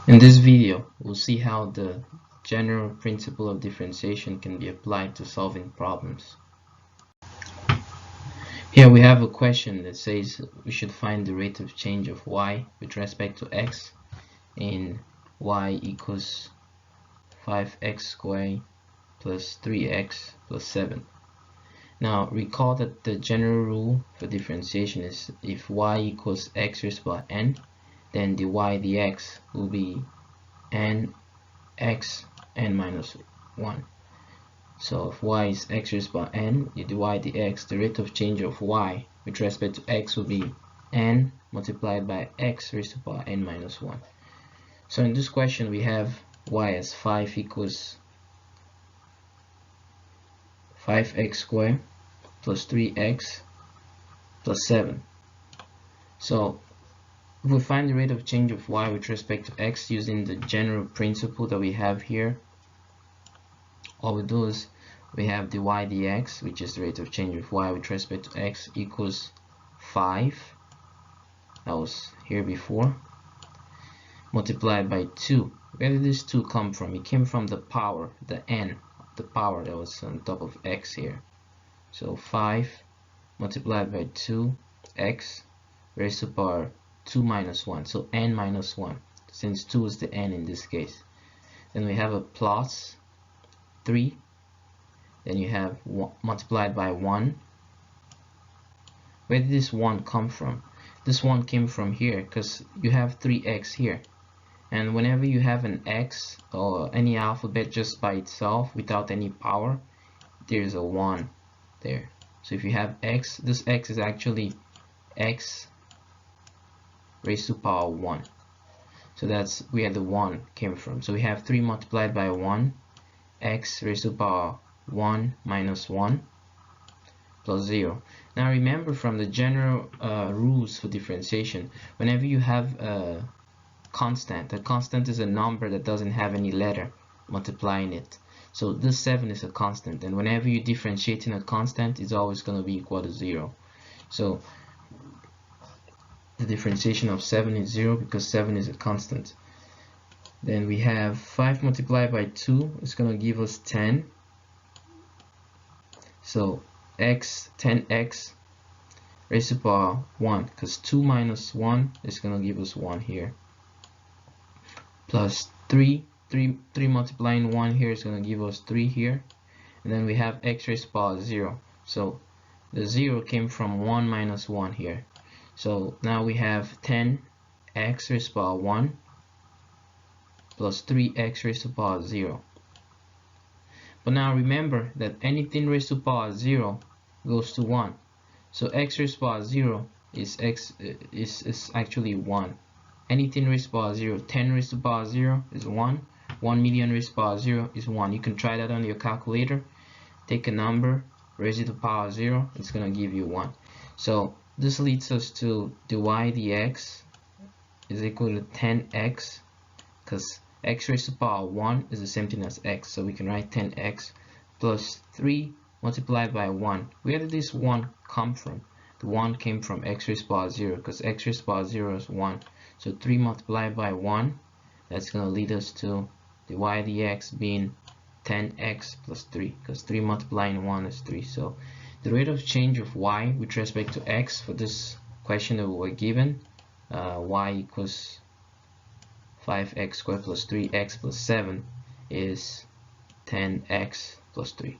In this video, we'll see how the general principle of differentiation can be applied to solving problems. Here we have a question that says we should find the rate of change of y with respect to x in y equals 5x squared plus 3x plus 7. Now recall that the general rule for differentiation is if y equals x raised to the power n, then dy dx will be n x n minus 1. So if y is x raised by n, you divide the x, the rate of change of y with respect to x will be n multiplied by x raised to the power n minus 1. So in this question we have y as 5 equals 5x squared plus 3x plus 7. So if we find the rate of change of y with respect to x using the general principle that we have here, all we do is we have dy dx, which is the rate of change of y with respect to x, equals 5, that was here before, multiplied by 2. Where did this 2 come from? It came from the power, the n, the power that was on top of x here. So 5 multiplied by 2x raised to the power 2 minus 1, so n minus 1, since 2 is the n in this case. Then we have a plus 3, then you have 1 multiplied by 1. Where did this 1 come from? This 1 came from here because you have 3x here, and whenever you have an x or any alphabet just by itself without any power, there's a 1 there. So if you have x, this x is actually x raised to power 1. So that's where the 1 came from. So we have 3 multiplied by 1, x raised to power 1 minus 1 plus 0. Now remember from the general rules for differentiation, whenever you have a constant is a number that doesn't have any letter multiplying it. So this 7 is a constant, and whenever you're differentiating a constant, it's always going to be equal to 0. So the differentiation of 7 is 0 because 7 is a constant. Then we have 5 multiplied by 2 is going to give us 10. So x, 10x raised to the power 1, because 2 minus 1 is going to give us 1 here. Plus 3 multiplying 1 here is going to give us 3 here. And then we have x raised to the power 0. So the 0 came from 1 minus 1 here. So now we have 10x raised to the power 1 plus 3x raised to the power 0. But now remember that anything raised to the power 0 goes to 1. So x raised to the power 0 is actually 1. Anything raised to the power 0, 10 raised to the power 0 is 1. 1 million raised to the power 0 is 1. You can try that on your calculator. Take a number, raise it to the power 0, it's going to give you 1. So this leads us to dy dx is equal to 10x, because x raised to the power 1 is the same thing as x, so we can write 10x plus 3 multiplied by 1. Where did this 1 come from? The 1 came from x raised to the power 0, because x raised to the power 0 is 1. So 3 multiplied by 1, that's going to lead us to dy dx being 10x plus 3, because 3 multiplying 1 is 3. So the rate of change of y with respect to x for this question that we were given, y equals 5x squared plus 3x plus 7, is 10x plus 3.